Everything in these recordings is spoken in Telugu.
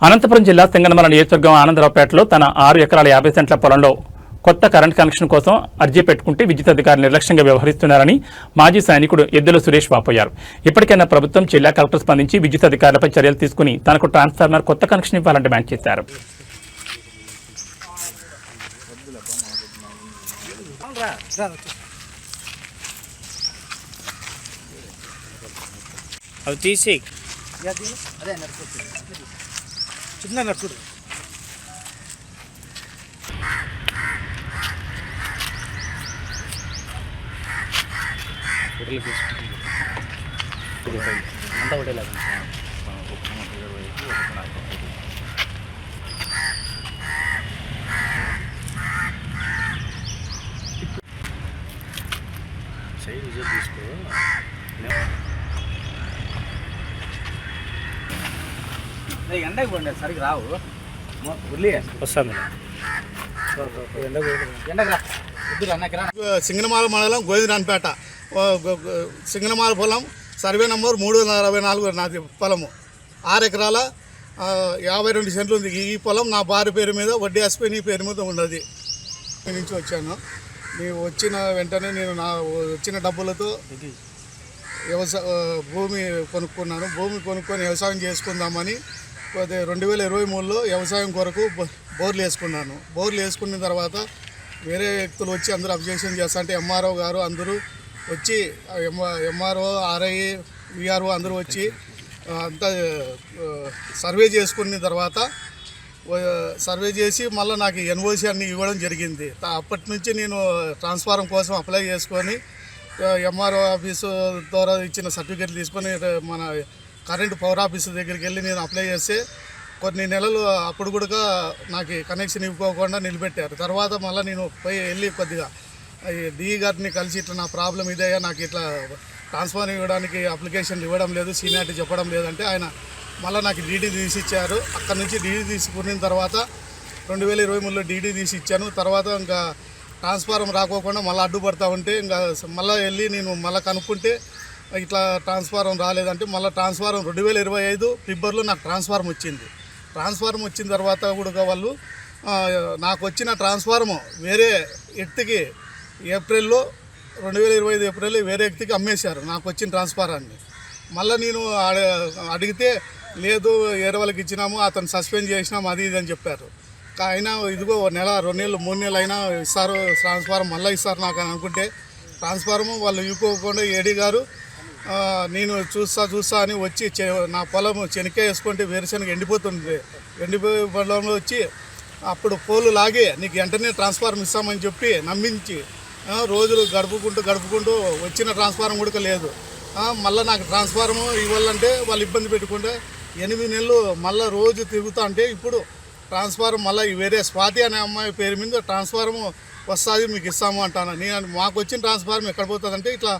అనంతపురం జిల్లా సింగనమల నియోజకవర్గం ఆనందరావుపేటలో తన 6 ఎకరాల 50 సెంట్ల పొలంలో కొత్త కరెంట్ కనెక్షన్ కోసం అర్జీ పెట్టుకుంటే విద్యుత్ అధికారులు నిర్లక్ష్యంగా వ్యవహరిస్తున్నారని మాజీ సైనికుడు ఎద్దుల సురేష్ వాపోయారు. ఇప్పటికైనా ప్రభుత్వం జిల్లా కలెక్టర్ స్పందించి విద్యుత్ అధికారులపై చర్యలు తీసుకుని తనకు ట్రాన్స్ఫార్మర్ కొత్త కనెక్షన్ ఇవ్వాలని డిమాండ్ చేశారు. అవి తీసి చిన్న నడుచుడు అంతా ఒకటే లేదు. సైడ్ విజువల్ తీసుకో. ఎండకు పోండి సరిగ్గా రావు వస్తాను. సింగనమాల మండలం గోవిందరాన్పేట సింగనమాల పొలం సర్వే నంబర్ 364 నాది పొలము 6 ఎకరాల 52 సెంట్లు ఉంది. ఈ పొలం నా భార్య పేరు మీద వడ్డీ అస్పిని పేరు మీద ఉన్నది. నుంచి వచ్చాను. నేను వచ్చిన వెంటనే నేను నా వచ్చిన డబ్బులతో భూమి కొనుక్కున్నాను. భూమి కొనుక్కొని వ్యవసాయం చేసుకుందామని 2023లో వ్యవసాయం కొరకు బోర్లు వేసుకున్నాను. బోర్లు వేసుకున్న తర్వాత వేరే వ్యక్తులు వచ్చి అందరూ అబ్జెక్షన్ చేస్తా అంటే ఎంఆర్ఓ గారు అందరూ వచ్చి ఎంఆర్ఓ ఆర్ఐ విఆర్ఓ అందరూ వచ్చి అంతా సర్వే చేసుకున్న తర్వాత సర్వే చేసి మళ్ళీ నాకు ఎన్ఓసి అన్ని ఇవ్వడం జరిగింది. అప్పటి నుంచి నేను ట్రాన్స్ఫారం కోసం అప్లై చేసుకొని ఎంఆర్ఓ ఆఫీసు ద్వారా ఇచ్చిన సర్టిఫికేట్ తీసుకొని మన కరెంటు పవర్ ఆఫీసు దగ్గరికి వెళ్ళి నేను అప్లై చేస్తే కొన్ని నెలలు అప్పుడు కూడా నాకు కనెక్షన్ ఇవ్వకుండా నిలబెట్టారు. తర్వాత మళ్ళీ నేను వెళ్ళి కొద్దిగా డిఈ గారిని కలిసి ఇట్లా నా ప్రాబ్లం ఇదయ్యా, నాకు ఇట్లా ట్రాన్స్ఫర్ ఇవ్వడానికి అప్లికేషన్లు ఇవ్వడం లేదు, సీనియారిటీ చెప్పడం లేదంటే ఆయన మళ్ళీ నాకు డీడీ తీసి ఇచ్చారు. అక్కడ నుంచి డీడీ తీసుకున్న తర్వాత 2023లో డీడీ తీసి ఇచ్చాను. తర్వాత ఇంకా ట్రాన్స్ఫారం రాకోకుండా మళ్ళీ అడ్డుపడతా ఉంటే ఇంకా మళ్ళీ వెళ్ళి నేను మళ్ళీ కనుక్కుంటే ఇట్లా ట్రాన్స్ఫారం రాలేదంటే మళ్ళీ ట్రాన్స్ఫారం 2025 ఫిబ్రవరిలో నాకు ట్రాన్స్ఫారం వచ్చింది. ట్రాన్స్ఫారం వచ్చిన తర్వాత కూడా వాళ్ళు నాకు వచ్చిన ట్రాన్స్ఫార్ము వేరే వ్యక్తికి 2025 ఏప్రిల్లో వేరే వ్యక్తికి అమ్మేశారు నాకు వచ్చిన ట్రాన్స్ఫారాన్ని. మళ్ళీ నేను అడిగితే లేదు వేరే వాళ్ళకి ఇచ్చినాము, అతను సస్పెండ్ చేసినాము అది ఇది అని చెప్పారు. అయినా ఇదిగో 1 నెల 2 నెలలు 3 నెలలు అయినా ఇస్తారు ట్రాన్స్ఫారం, మళ్ళీ ఇస్తారు నాకు అని అనుకుంటే ట్రాన్స్ఫార్ము వాళ్ళు ఇవ్వకుండా ఏడీ గారు నేను చూస్తా అని వచ్చి నా పొలం చెనిక్కాయ వేసుకుంటే వేరుశనగ ఎండిపోతుంది. ఎండిపోయే పొలంలో వచ్చి అప్పుడు పోలు లాగి నీకు వెంటనే ట్రాన్స్ఫార్మర్ ఇస్తామని చెప్పి నమ్మించి రోజులు గడుపుకుంటూ వచ్చిన ట్రాన్స్ఫార్మర్ కూడా లేదు. మళ్ళీ నాకు ట్రాన్స్ఫార్మర్ ఇవ్వాలంటే వాళ్ళు ఇబ్బంది పెట్టుకుంటే 8 నెలలు మళ్ళీ రోజు తిరుగుతా అంటే ఇప్పుడు ట్రాన్స్ఫార్మర్ మళ్ళీ వేరే స్వాతి అనే అమ్మాయి పేరు మీద ట్రాన్స్ఫార్మర్ వస్తుంది మీకు ఇస్తాము అంటాను. నేను మాకు వచ్చిన ట్రాన్స్ఫార్మర్ ఎక్కడ పోతుందంటే ఇట్లా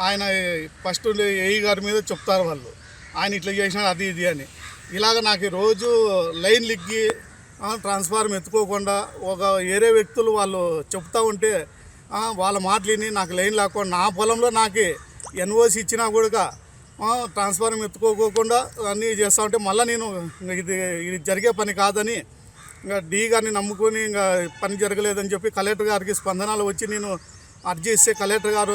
ఆయన ఫస్ట్ ఏఈ గారి మీద చెప్తారు వాళ్ళు, ఆయన ఇట్లా చేసినాడు అది ఇది అని. ఇలాగ నాకు రోజు లైన్ లిగ్గి ట్రాన్స్ఫార్మర్ ఎత్తుకోకుండా ఒక వేరే వ్యక్తులు వాళ్ళు చెప్తా ఉంటే వాళ్ళ మాటలు విని నాకు లైన్ లేకుండా నా పొలంలో నాకు ఎన్ఓసి ఇచ్చినా కూడా ట్రాన్స్ఫార్మర్ ఎత్తుకోకుండా అన్నీ చేస్తూ ఉంటే మళ్ళీ నేను ఇది జరిగే పని కాదని ఇంకా డీ గారిని నమ్ముకొని ఇంకా పని జరగలేదని చెప్పి కలెక్టర్ గారికి స్పందనలు వచ్చి నేను అర్జీ ఇస్తే కలెక్టర్ గారు